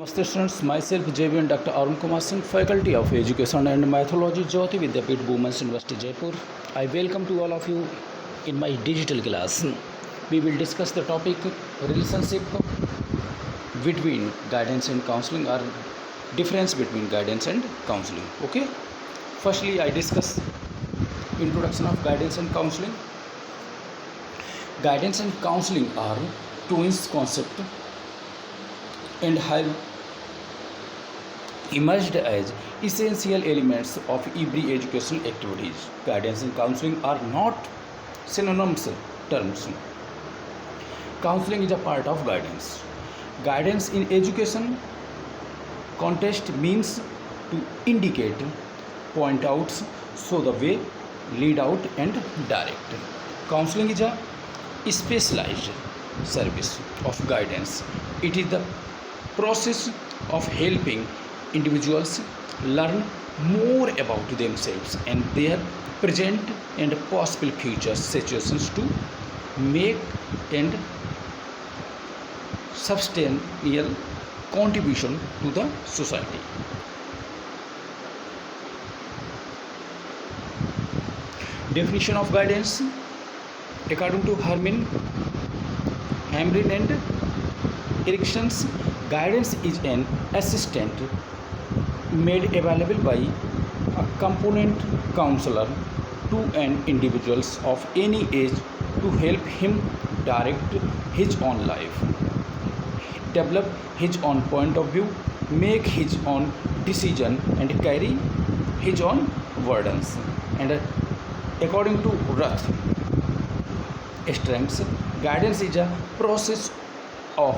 Namaste students, myself JV Dr. Arun Kumar Singh, Faculty of Education and Mythology, Jyoti Vidyapeeth, Women's University, Jaipur. I welcome to all of you in my digital class. We will discuss the topic relationship between guidance and counseling, or difference between guidance and counseling. Okay. Firstly, I discuss introduction of guidance and counseling. Guidance and counseling are twins concept and have emerged as essential elements of every educational activities. Guidance and counseling are not synonymous terms. Counseling is a part of guidance. Guidance in education context means to indicate, point out, show the way, lead out and direct. Counseling is a specialized service of guidance. It is the process of helping individuals learn more about themselves and their present and possible future situations to make and substantial contribution to the society. Definition of guidance according to Hamrin and Erickson's, guidance is an assistant made available by a component counselor to an individual of any age to help him direct his own life, develop his own point of view, make his own decision and carry his own burdens. And according to Ruth Strengths, guidance is a process of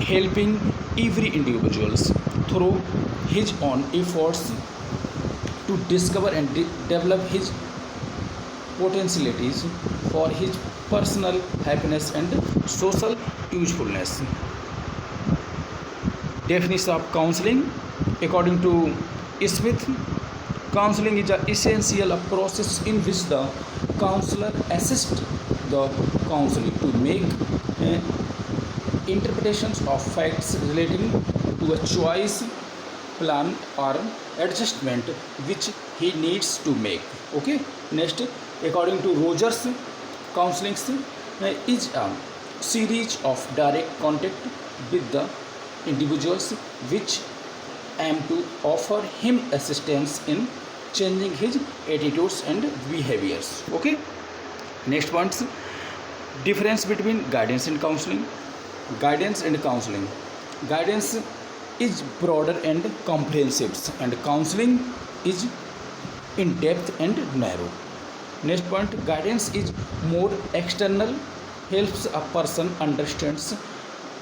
helping every individual through his own efforts to discover and develop his potentialities for his personal happiness and social usefulness. Definition of counseling according to Smith, counseling is an essential process in which the counselor assists the counselee to make interpretations of facts relating to a choice, plan or adjustment which he needs to make. Okay. Next, according to Rogers, counseling is a series of direct contact with the individuals which aim to offer him assistance in changing his attitudes and behaviors. Okay. Next one's difference between guidance and counseling. Guidance and counseling. Guidance is broader and comprehensive, and counseling is in depth and narrow. Next point, guidance is more external, helps a person understands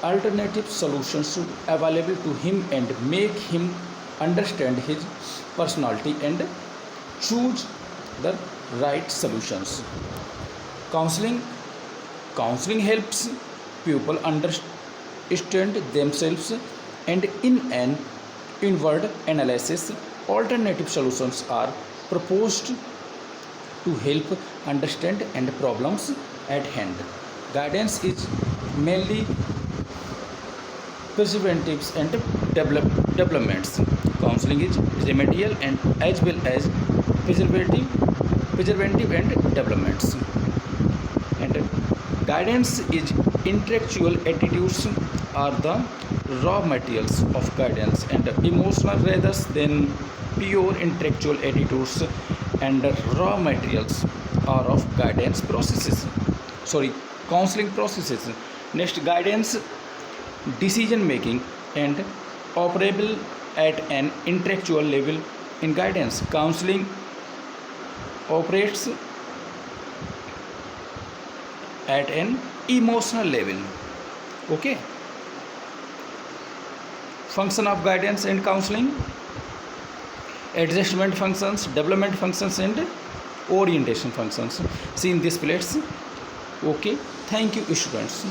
alternative solutions available to him and make him understand his personality and choose the right solutions. Counseling helps people understand themselves, and in an inward analysis, alternative solutions are proposed to help understand and problems at hand. Guidance is mainly preventives and developments. Counseling is remedial and as well as preservative and developments. And guidance is intellectual attitudes are the raw materials of guidance, and emotional rather than pure intellectual attitudes and raw materials are of guidance processes. Counseling processes. Next, guidance decision making and operable at an intellectual level. In guidance, counseling operates at an emotional level. Okay. Function of guidance and counseling: adjustment functions, development functions and orientation functions. See in this plates. Okay. Thank you, students.